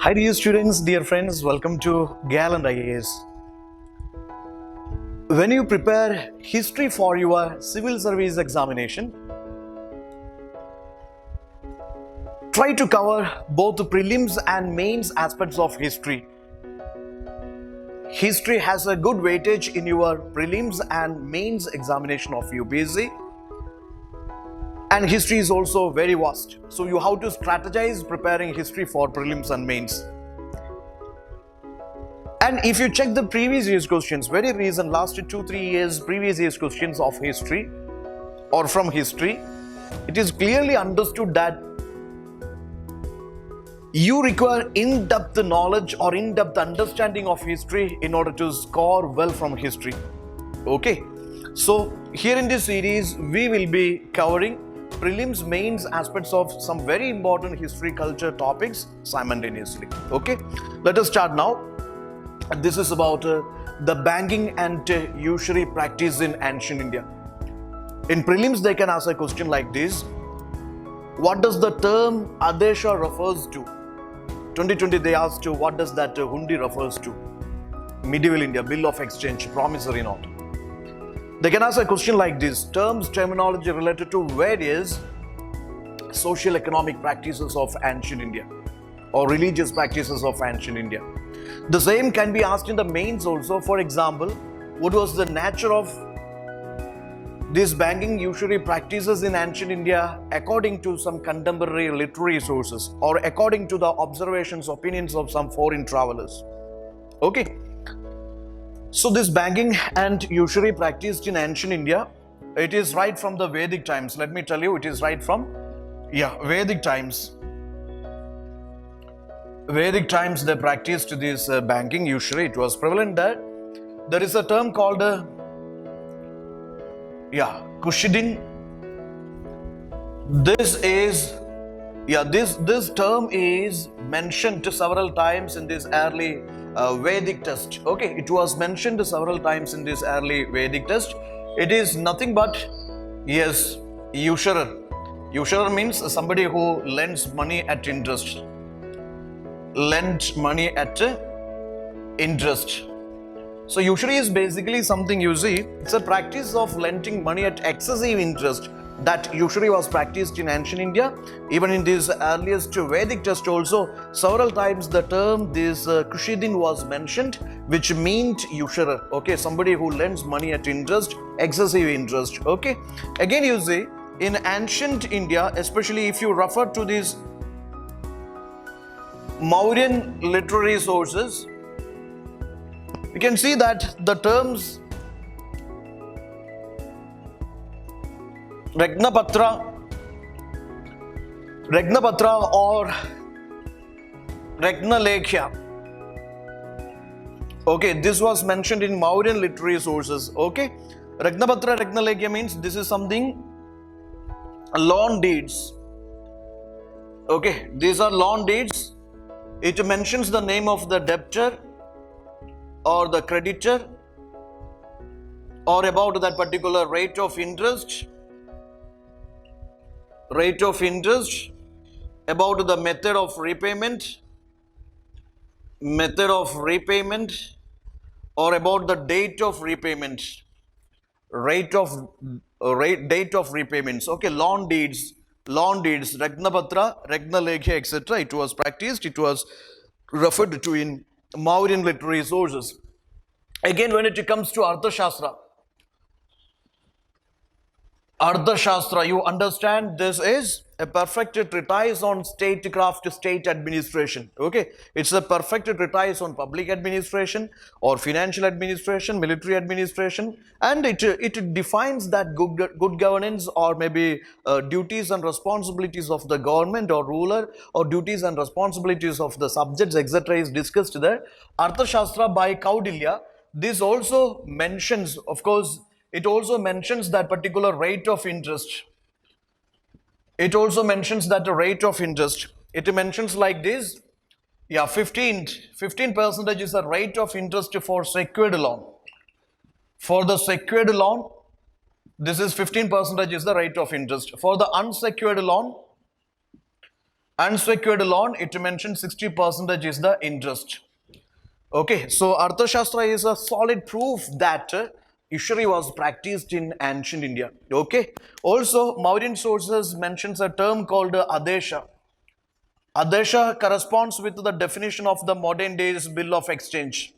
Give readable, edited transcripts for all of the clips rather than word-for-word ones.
Hi dear students, dear friends, welcome to Gallant IAS. When you prepare history for your civil service examination, try to cover both the prelims and mains aspects of history. History has a good weightage in your prelims and mains examination of UPSC. And history is also very vast. So you have to strategize preparing history for prelims and mains. And if you check the previous year's questions, very recent, last 2-3 years, previous year's questions of history or from history, it is clearly understood that you require in-depth knowledge or in-depth understanding of history in order to score well from history. Okay, so here in this series, we will be covering prelims, mains aspects of some very important history culture topics simultaneously. Okay, let us start now. This is about the banking and usury practice in ancient India. In prelims, they can ask a question like this: what does the term Adesha refers to? 2020 they asked what does that hundi refers to? Medieval India, bill of exchange, promissory note. They can ask a question like this: terms, terminology related to various social economic practices of ancient India or religious practices of ancient India. The same can be asked in the mains also. For example, what was the nature of these banking usury practices in ancient India according to some contemporary literary sources or according to the observations, opinions of some foreign travelers. Okay. So this banking and usury practiced in ancient India, it is right from the Vedic times. Let me tell you, it is right from Vedic times. Vedic times they practiced this banking usury. It was prevalent there. There is a term called Kushidin. This term is mentioned several times in this early Vedic text. Okay, it was mentioned several times in this early Vedic text. It is nothing but usurer. Usurer means somebody who lends money at interest. Lend money at interest. So usury is basically something, you see, it's a practice of lending money at excessive interest. That usury was practiced in ancient India. Even in this earliest Vedic text also, several times the term this Kushidin was mentioned, which meant usurer. Okay, somebody who lends money at interest, excessive interest. Okay, again you see, in ancient India, especially if you refer to these Mauryan literary sources, you can see that the terms Ragnapatra or Ragnalekhya. Okay, this was mentioned in Mauryan literary sources. Okay, Ragnapatra, Ragnalekhya means this is something loan deeds. Okay, these are loan deeds. It mentions the name of the debtor or the creditor or about that particular rate of interest, about the method of repayment, or about the date of repayment, date of repayments. Okay, loan deeds, Ragnapatra, Ragnalekhya, etc. It was practiced, it was referred to in Mauryan literary sources. Again, when it comes to Arthashastra, you understand this is a perfect treatise on statecraft, state administration. Okay, it's a perfect treatise on public administration or financial administration, military administration, and it defines that good governance or maybe duties and responsibilities of the government or ruler or duties and responsibilities of the subjects, etc. is discussed there. Arthashastra by Kaudilya, this also mentions, of course, it also mentions that particular rate of interest. It also mentions that the rate of interest. It mentions like this: 15% is the rate of interest for secured loan. For the secured loan, this is 15% is the rate of interest. For the unsecured loan, Unsecured loan, it mentions 60% is the interest. Okay, so Arthashastra is a solid proof that usury was practiced in ancient India. Okay, also Mauryan sources mentions a term called Adesha. Adesha corresponds with the definition of the modern days bill of exchange.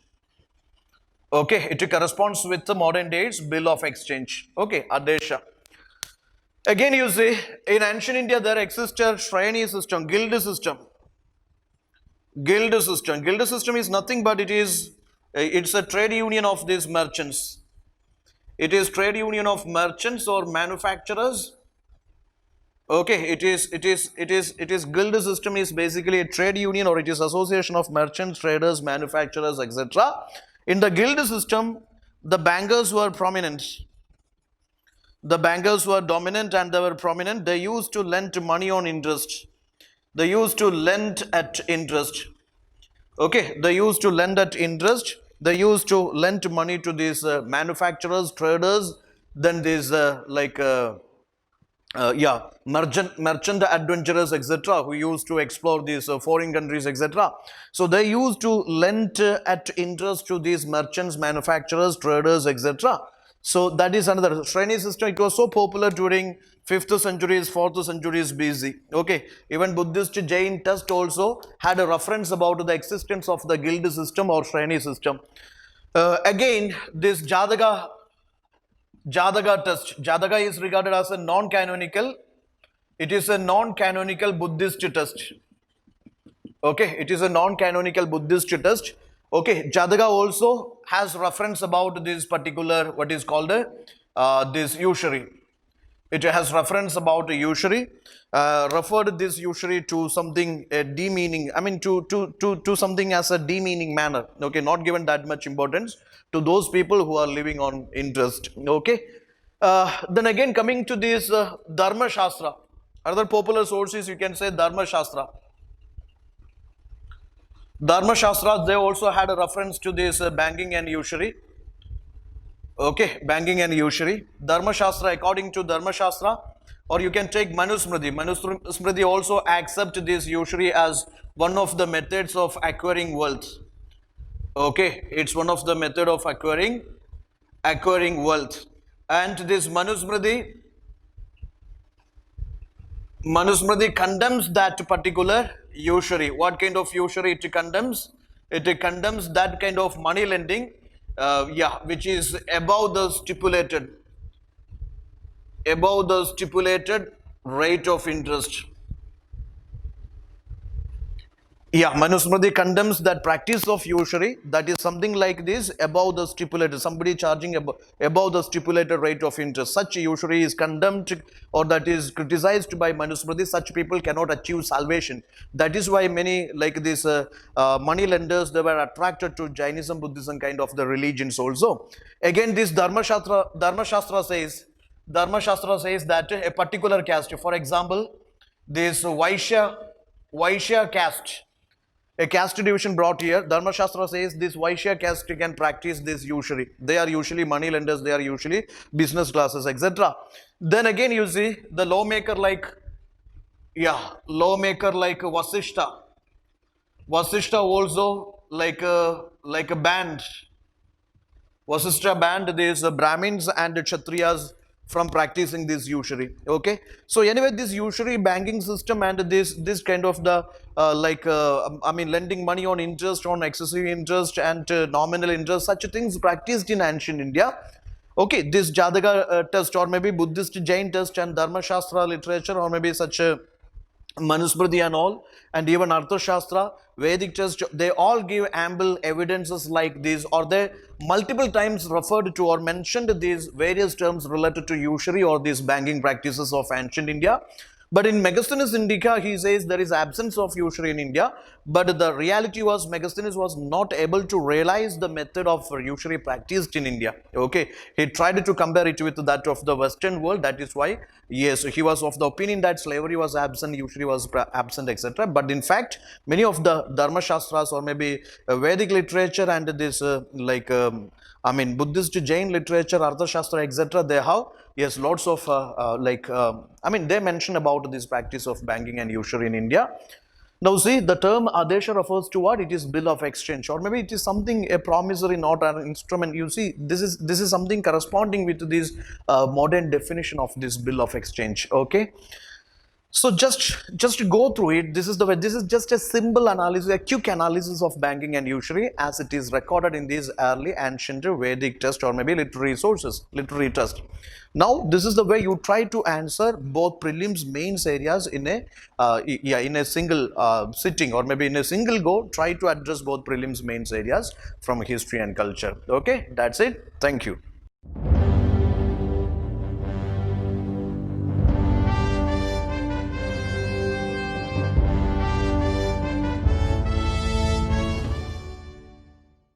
Okay, it corresponds with the modern days bill of exchange. Okay, Adesha. Again, you see, in ancient India, there exists a Shreni system, guild system. Guild system. Guild system is nothing but it's a trade union of these merchants. It is trade union of merchants or manufacturers. Okay, it is guild system is basically a trade union, or it is association of merchants, traders, manufacturers, etc. In the guild system, the bankers were prominent. The bankers were dominant and they were prominent. They used to lend money on interest. They used to lend at interest. Okay, they used to lend at interest. They used to lend money to these manufacturers, traders, then these merchant adventurers, etc., who used to explore these foreign countries, etc. So they used to lend at interest to these merchants, manufacturers, traders, etc. So that is another Shreni system. It was so popular during 5th centuries, 4th centuries BC. Okay, even Buddhist Jain text also had a reference about the existence of the guild system or Shreni system. Again, this Jataka test. Jataka is regarded as a non-canonical. It is a non-canonical Buddhist test. Okay, it is a non-canonical Buddhist test. Okay, Jataka also has reference about this particular, what is called this usury. It has reference about usury, referred this usury to something demeaning, I mean to something as a demeaning manner. Okay, not given that much importance to those people who are living on interest. Okay, then again coming to this Dharma Shastra, other popular sources you can say Dharma Shastra. Dharma Shastra, they also had a reference to this banking and usury. Okay, banking and usury. Dharma Shastra, according to Dharma Shastra, or you can take Manusmriti. Manusmriti also accept this usury as one of the methods of acquiring wealth. Okay, it's one of the method of acquiring wealth. And this Manusmriti condemns that particular usury. What kind of usury it condemns? It condemns that kind of money lending, which is above the stipulated rate of interest. Yeah, Manusmriti condemns that practice of usury, that is something like this, above the stipulated, somebody charging above the stipulated rate of interest. Such usury is condemned, or that is criticized by Manusmriti. Such people cannot achieve salvation. That is why many like these money lenders, they were attracted to Jainism, Buddhism kind of the religions also. Again, this Dharma Shastra says that a particular caste, for example, this Vaishya caste, a caste division brought here. Dharma Shastra says this Vaishya caste can practice this usury. They are usually money lenders, they are usually business classes, etc. Then again you see the lawmaker like Vasishta. Vasishta also like a band. Vasishta banned these Brahmins and Kshatriyas from practicing this usury. Okay, so anyway, this usury banking system and this kind of the lending money on interest, on excessive interest and nominal interest, such things practiced in ancient India. Okay, this Jataka test, or maybe Buddhist Jain test and Dharma Shastra literature, or maybe such Manusmriti and all, and even Arthashastra, Vedic test, they all give ample evidences like this, or they multiple times referred to or mentioned these various terms related to usury or these banking practices of ancient India. But in Megasthenes Indica, he says there is absence of usury in India, but the reality was Megasthenes was not able to realize the method of usury practiced in India. Okay, he tried to compare it with that of the Western world. That is why, yes, he was of the opinion that slavery was absent, usury was absent, etc. But in fact, many of the Dharma Shastras or maybe Vedic literature and this I mean, Buddhist, Jain literature, Arthashastra, etc. They have, yes, lots of I mean, they mention about this practice of banking and usury in India. Now, see, the term Adesha refers to what? It is bill of exchange, or maybe it is something, a promissory note or an instrument. You see, this is something corresponding with this modern definition of this bill of exchange. Okay. So just to go through it, this is the way. This is just a simple analysis, a quick analysis of banking and usury as it is recorded in these early ancient Vedic text or maybe literary sources, literary text. Now this is the way you try to answer both prelims, mains areas in a in a single sitting or maybe in a single go. Try to address both prelims, mains areas from history and culture. Okay, that's it. Thank you.